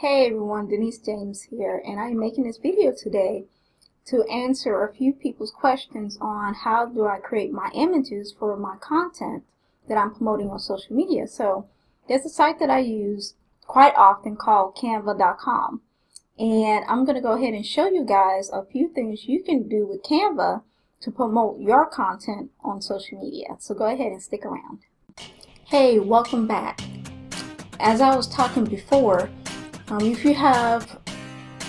Hey everyone, Denise James here, and I'm making this video today to answer a few people's questions on how do I create my images for my content that I'm promoting on social media. So there's a site that I use quite often called Canva.com, and I'm going to go ahead and show you guys a few things you can do with Canva to promote your content on social media. So go ahead and stick around. Hey, welcome back. As I was talking before, if you have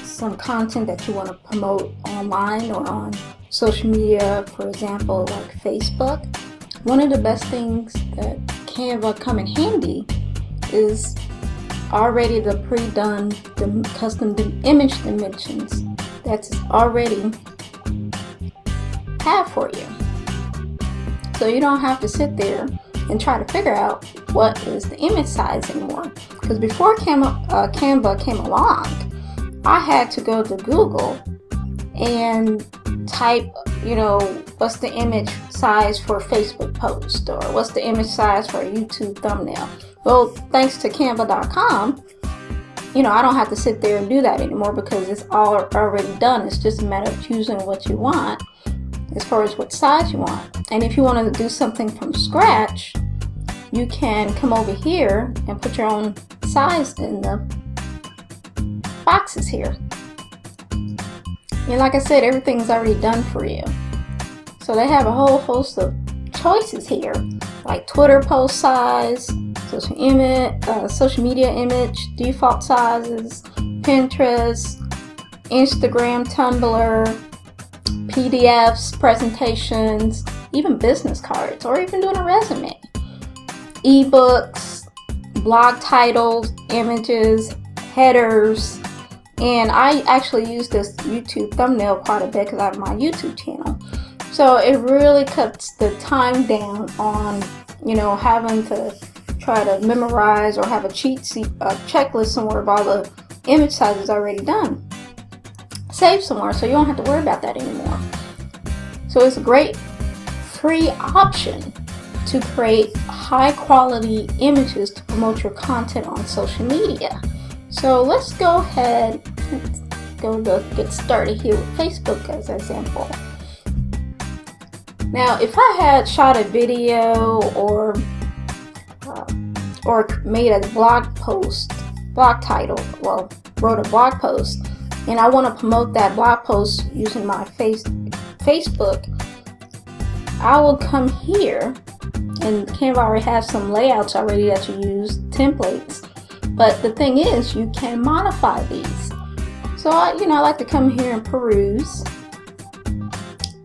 some content that you want to promote online or on social media, for example, like Facebook, one of the best things that Canva come in handy is already the pre-done custom image dimensions that's already have for you. So you don't have to sit there and try to figure out what is the image size anymore. Because before Canva came along, I had to go to Google and type, what's the image size for a Facebook post, or what's the image size for a YouTube thumbnail. Well, thanks to Canva.com, I don't have to sit there and do that anymore because it's all already done. It's just a matter of choosing what you want as far as what size you want. And if you want to do something from scratch, you can come over here and put your own size in the boxes here. And like I said, everything's already done for you. So they have a whole host of choices here, like Twitter post size, social media image, default sizes, Pinterest, Instagram, Tumblr, PDFs, presentations, even business cards, or even doing a resume, ebooks, blog titles, images, headers. And I actually use this YouTube thumbnail quite a bit because I have my YouTube channel. So it really cuts the time down on, having to try to memorize or have a cheat sheet, a checklist somewhere of all the image sizes already done. Save somewhere so you don't have to worry about that anymore. So it's a great free option to create high quality images to promote your content on social media. So let's go ahead and get started here with Facebook as an example. Now, if I had shot a video or made a blog title, wrote a blog post, and I want to promote that blog post using my Facebook, I will come here, and Canva already has some layouts already that you use, templates. But the thing is, you can modify these. So I like to come here and peruse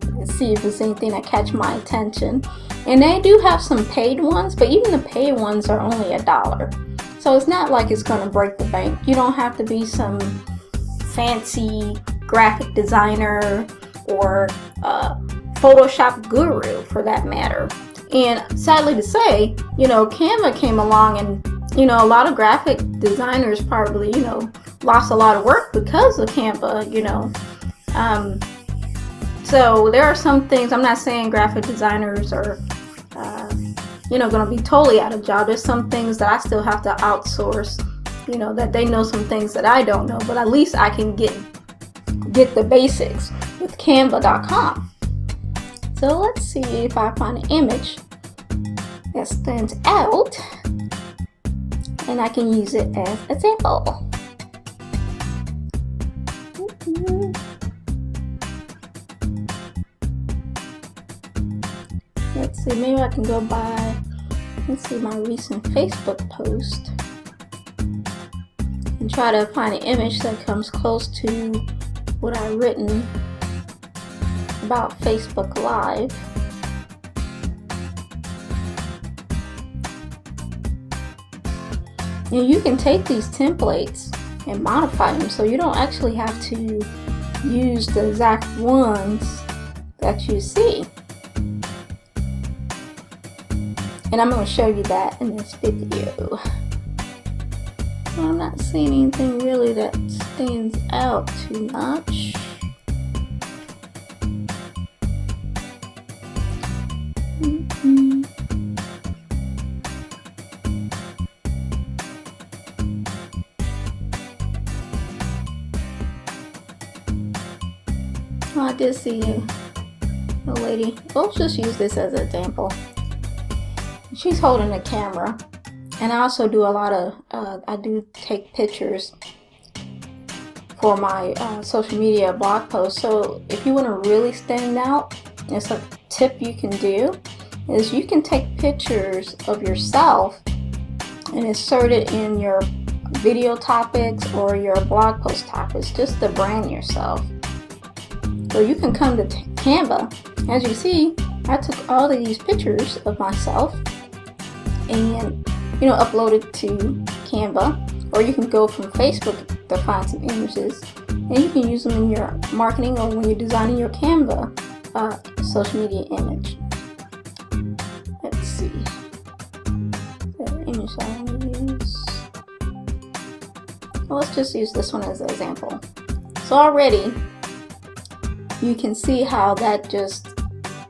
and see if there's anything that catch my attention. And they do have some paid ones, but even the paid ones are only $1. So it's not like it's going to break the bank. You don't have to be some fancy graphic designer or Photoshop guru for that matter. And sadly to say, Canva came along and, a lot of graphic designers probably, lost a lot of work because of Canva, So there are some things, I'm not saying graphic designers are, going to be totally out of job. There's some things that I still have to outsource, that they know some things that I don't know, but at least I can get the basics with Canva.com. So let's see if I find an image that stands out and I can use it as a sample. Let's see, maybe I can go by, let's see, my recent Facebook post and try to find an image that comes close to what I've written about Facebook Live. And you can take these templates and modify them so you don't actually have to use the exact ones that you see. And I'm going to show you that in this video. I'm not seeing anything really that stands out too much. Well, I did see a lady. Let's just use this as an example. She's holding a camera, and I also do a lot of I do take pictures for my social media blog posts. So if you want to really stand out, it's a tip you can do is you can take pictures of yourself and insert it in your video topics or your blog post topics just to brand yourself. So you can come to Canva. As you see, I took all of these pictures of myself and upload it to Canva, or you can go from Facebook to find some images and you can use them in your marketing or when you're designing your Canva social media image. Let's see. The image I want to use. Well, let's just use this one as an example. So already you can see how that just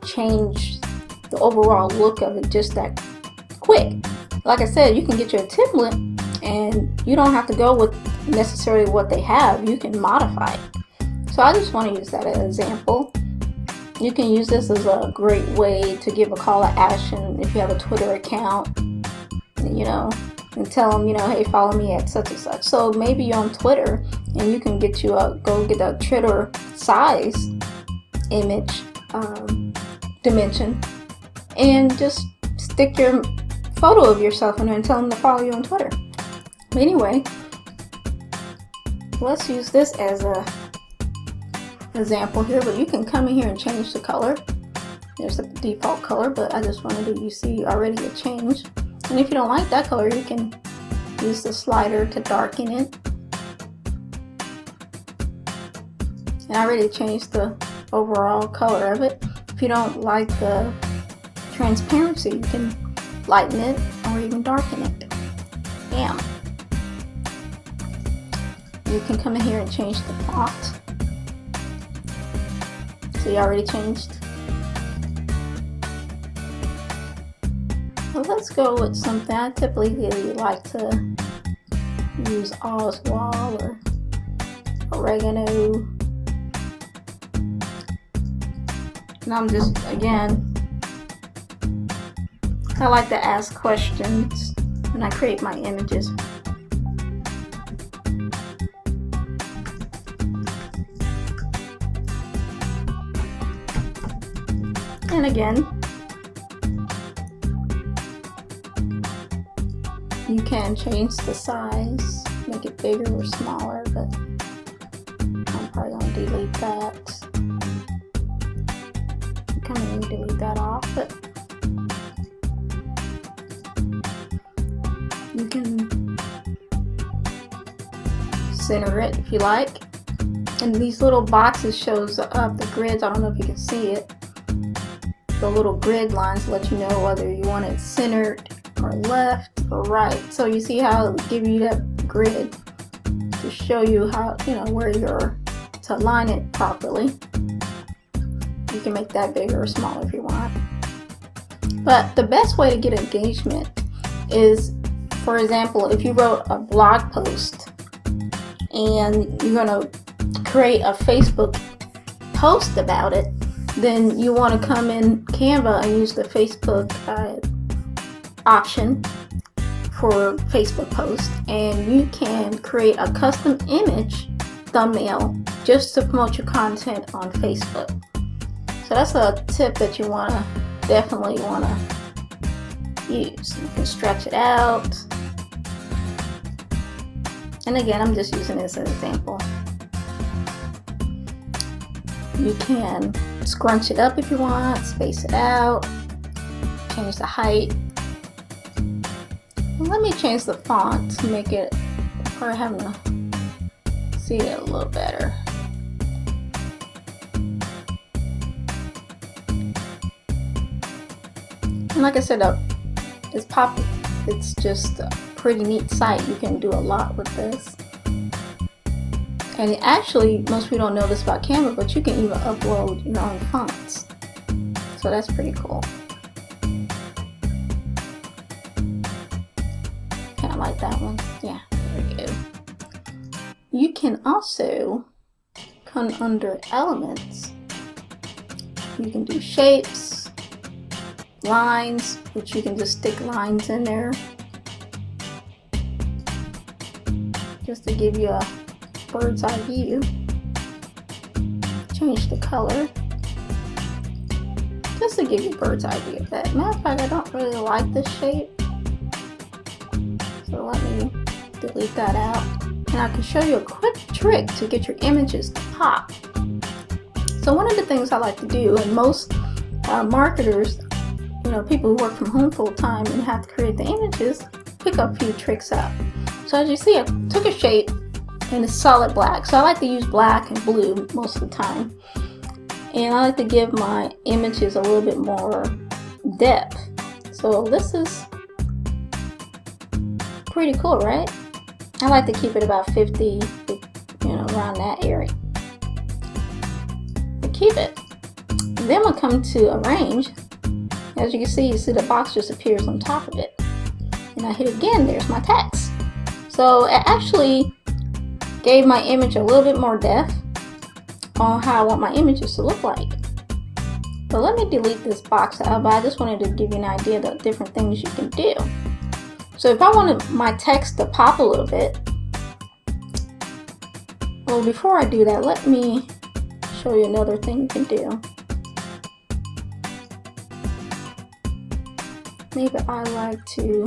changed the overall look of it just that quick. Like I said, you can get your template and you don't have to go with necessarily what they have. You can modify it. So I just want to use that as an example. You can use this as a great way to give a call to action if you have a Twitter account, and tell them, hey, follow me at such and such. So maybe you're on Twitter and you can get go get a Twitter size image dimension and just stick your photo of yourself in there and tell them to follow you on Twitter. Anyway, let's use this as a example here, but you can come in here and change the color. There's the default color, but I just wanted to, you see already a change. And if you don't like that color, you can use the slider to darken it. And I already changed the overall color of it. If you don't like the transparency, you can lighten it or even darken it. Bam. You can come in here and change the font. So you already changed. Well, let's go with something. I typically like to use Oswald or oregano. And I'm just, again, I like to ask questions when I create my images. And again, you can change the size, make it bigger or smaller, but I'm probably going to delete that. I'm kind of going to delete that off, but you can center it if you like. And these little boxes shows up the grids. I don't know if you can see it. The little grid lines let you know whether you want it centered or left or right. So you see how it give you that grid to show you how, where you're to align it properly. You can make that bigger or smaller if you want. But the best way to get engagement is, for example, if you wrote a blog post and you're going to create a Facebook post about it, then you want to come in Canva and use the Facebook option for Facebook post, and you can create a custom image thumbnail just to promote your content on Facebook. So that's a tip that you definitely want to use. You can stretch it out. And again, I'm just using this as an example. You can scrunch it up if you want, space it out, change the height. Let me change the font to make it, or having to see it a little better. And like I said, it's just a pretty neat site. You can do a lot with this. And actually, most people don't know this about Canva, but you can even upload your own fonts. So that's pretty cool. Kind of like that one. Yeah, there we go. You can also come under Elements You can do shapes, lines, which you can just stick lines in there just to give you a bird's eye view. Change the color just to give you a bird's eye view of that. Matter of fact, I don't really like this shape, so let me delete that out. And I can show you a quick trick to get your images to pop. So one of the things I like to do, and most marketers, people who work from home full time and have to create the images, pick a few tricks up. So as you see, I took a shape and it's solid black. So I like to use black and blue most of the time. And I like to give my images a little bit more depth. So this is pretty cool, right? I like to keep it about 50, around that area. So keep it. And then we'll come to arrange. As you can see, the box just appears on top of it. And I hit again, there's my text. So it actually gave my image a little bit more depth on how I want my images to look like. But let me delete this box out, but I just wanted to give you an idea of the different things you can do. So if I wanted my text to pop a little bit, well, before I do that, let me show you another thing you can do. Maybe I like to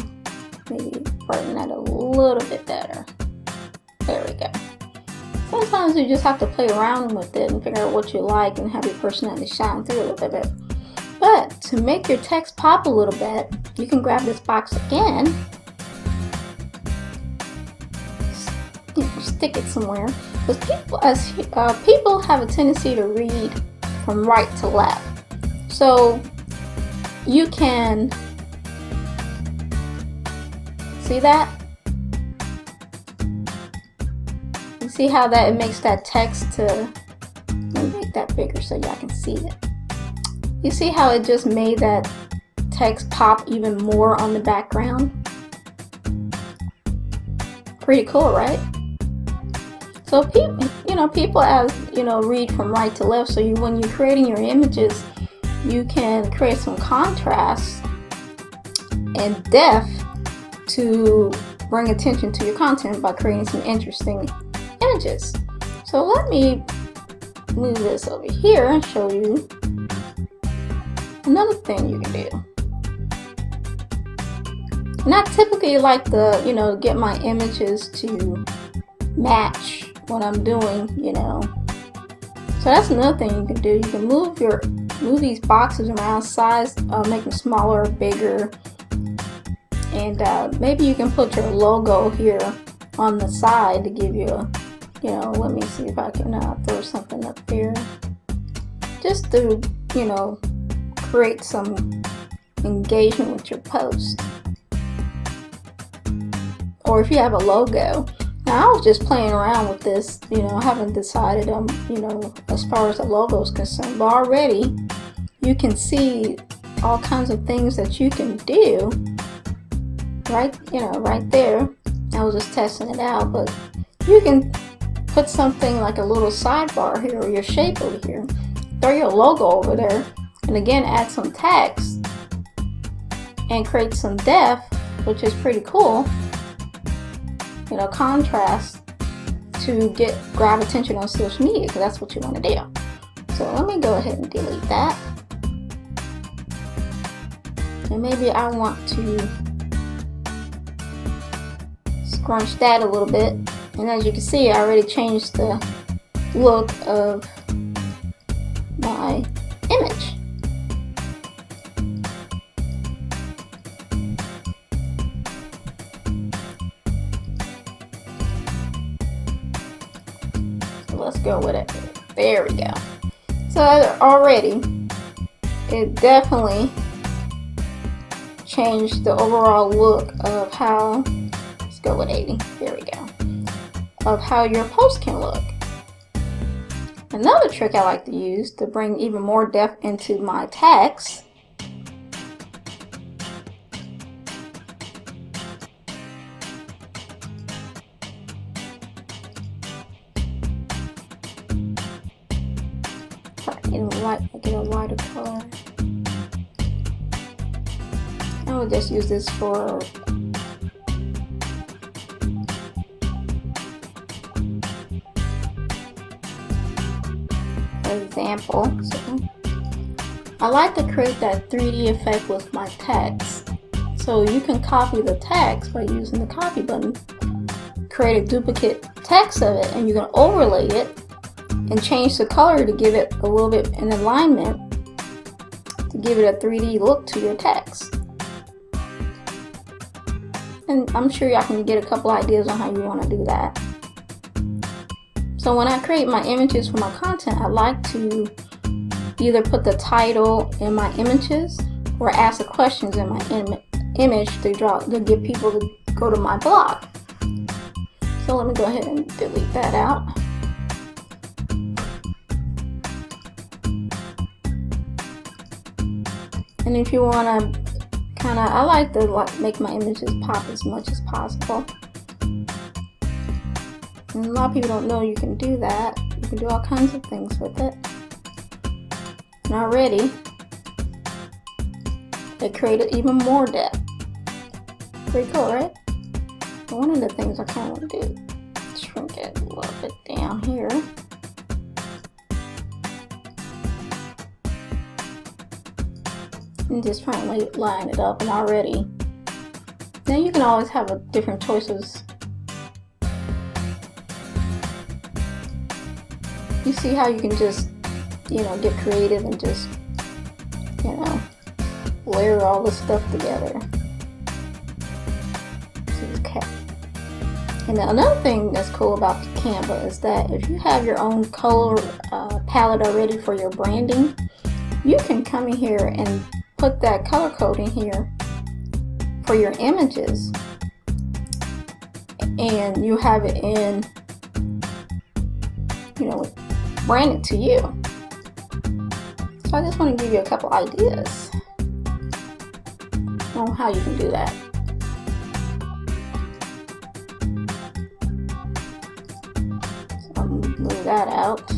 brighten that a little bit better. There we go. Sometimes you just have to play around with it and figure out what you like and have your personality shine through a little bit. But to make your text pop a little bit, you can grab this box again, stick it somewhere. Because people have a tendency to read from right to left. So you can see that? You see how that it makes that text to, let me make that bigger so y'all can see it. You see how it just made that text pop even more on the background? Pretty cool, right? So people read from right to left. So when you're creating your images, you can create some contrast and depth to bring attention to your content by creating some interesting images. So let me move this over here and show you another thing you can do. And I typically like to, get my images to match what I'm doing, So that's another thing you can do. You can move these boxes around, size, make them smaller, bigger. And maybe you can put your logo here on the side to give you a, let me see if I can throw something up there. Just to, create some engagement with your post. Or if you have a logo. Now I was just playing around with this, I haven't decided, as far as the logo is concerned. But already you can see all kinds of things that you can do. Right there. I was just testing it out, but you can put something like a little sidebar here or your shape over here. Throw your logo over there, and again add some text and create some depth, which is pretty cool. Contrast to grab attention on social media, because that's what you want to do. So let me go ahead and delete that. And maybe I want to scrunch that a little bit, and as you can see, I already changed the look of my image. So let's go with it. There we go. So already it definitely changed the overall look of how, let's go with 80, there we go, of how your post can look. Another trick I like to use to bring even more depth into my text get a lighter color. I will just use this for example. So I like to create that 3D effect with my text. So you can copy the text by using the copy button, create a duplicate text of it, and you can overlay it and change the color to give it a little bit in alignment to give it a 3D look to your text. And I'm sure y'all can get a couple ideas on how you want to do that. So when I create my images for my content, I like to either put the title in my images or ask the questions in my image to get people to go to my blog. So let me go ahead and delete that out. And if you want to I like to make my images pop as much as possible. And a lot of people don't know you can do that. You can do all kinds of things with it. And already, it created even more depth. Pretty cool, right? But one of the things I kind of want to do is shrink it a little bit down here. And just try and line it up, and already. Then you can always have different choices. You see how you can just, get creative and just, layer all this stuff together. Okay. And another thing that's cool about Canva is that if you have your own color palette already for your branding, you can come in here and put that color code in here for your images, and you have it in, branded to you. So I just want to give you a couple ideas on how you can do that. So I'll move that out.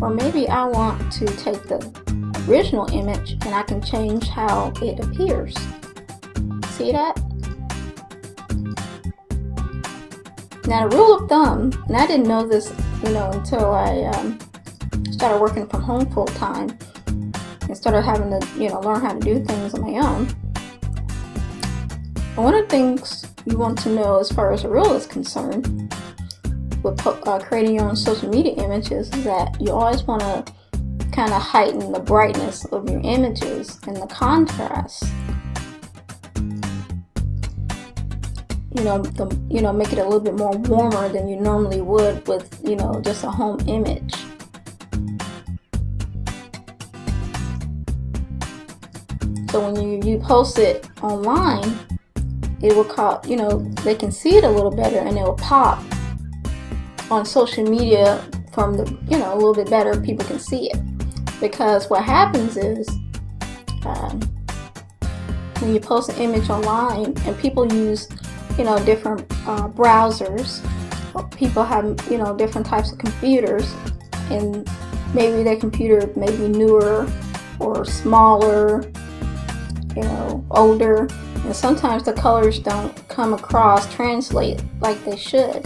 Or maybe I want to take the original image and I can change how it appears. See that? Now, the rule of thumb, and I didn't know this, until I started working from home full time and started having to, learn how to do things on my own. And one of the things you want to know as far as the rule is concerned with creating your own social media images is that you always want to kind of heighten the brightness of your images and the contrast. Make it a little bit more warmer than you normally would with, just a home image. So when you post it online, it will they can see it a little better and it will pop on social media from the, a little bit better, people can see it. Because what happens is, when you post an image online and people use, different browsers, people have, different types of computers, and maybe their computer may be newer or smaller, older, and sometimes the colors don't come across, translate like they should.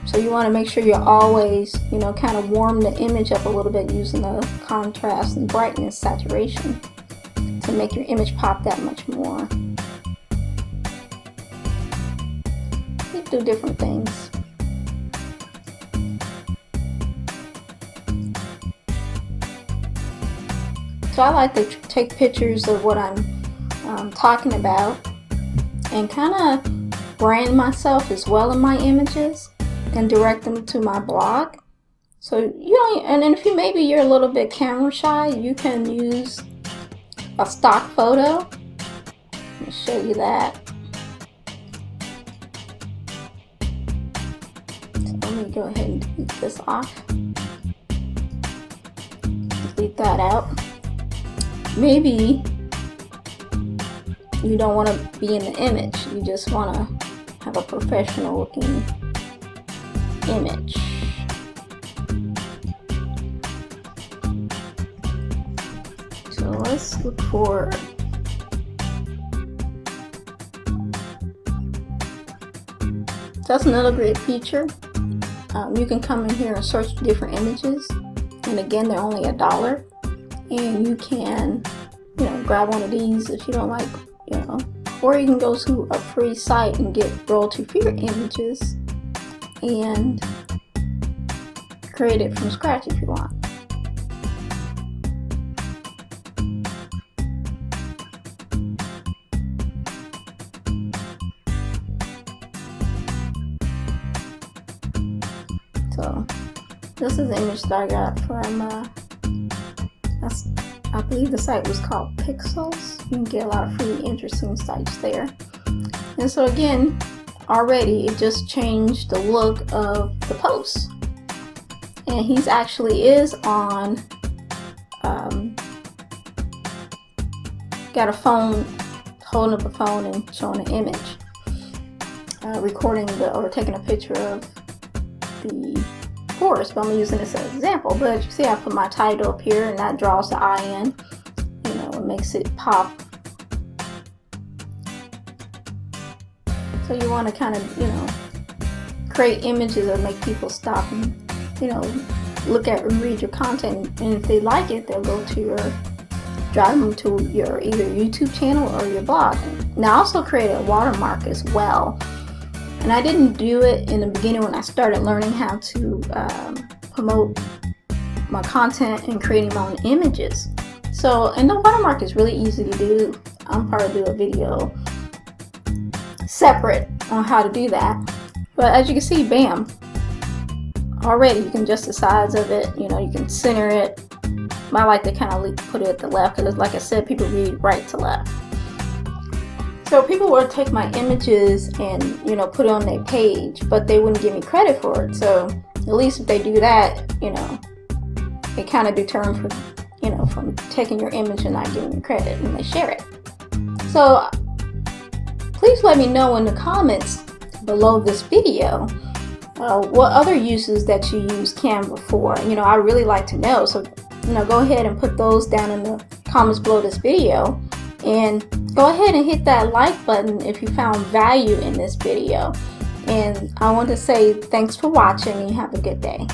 So you want to make sure you're always, kind of warm the image up a little bit using the contrast and brightness saturation to make your image pop that much more. You do different things. So I like to take pictures of what I'm talking about and kind of brand myself as well in my images and direct them to my blog. So and then if maybe you're a little bit camera shy, you can use a stock photo. Let me show you that. So let me go ahead and delete this off. Delete that out. Maybe you don't want to be in the image. You just want to have a professional looking image. So let's look for that's another great feature. You can come in here and search different images, and again, they're only $1, and you can, grab one of these if you don't like, or you can go to a free site and get royalty-free images and create it from scratch if you want. So this is the image that I got from, I believe the site was called Pixels. You can get a lot of free interesting sites there. And so again, already it just changed the look of the post. And he's actually is on, got a phone, holding up a phone and showing an image. Recording or taking a picture of the forest, but I'm using this as an example. But you see I put my title up here and that draws the eye in, it makes it pop. So you want to kind of create images that make people stop and look at and read your content, and if they like it, they'll go to drive them to your either YouTube channel or your blog. Now I also created a watermark as well. And I didn't do it in the beginning when I started learning how to promote my content and creating my own images. So, and the watermark is really easy to do. I'm probably do a video separate on how to do that. But as you can see, bam, already you can adjust the size of it. You can center it. I like to kind of put it at the left because, like I said, people read right to left. So people would take my images and put it on their page, but they wouldn't give me credit for it. So at least if they do that, it kind of deters from taking your image and not giving you credit when they share it. So please let me know in the comments below this video what other uses that you use Canva for. I really like to know. So go ahead and put those down in the comments below this video. And go ahead and hit that like button if you found value in this video. And I want to say thanks for watching and have a good day.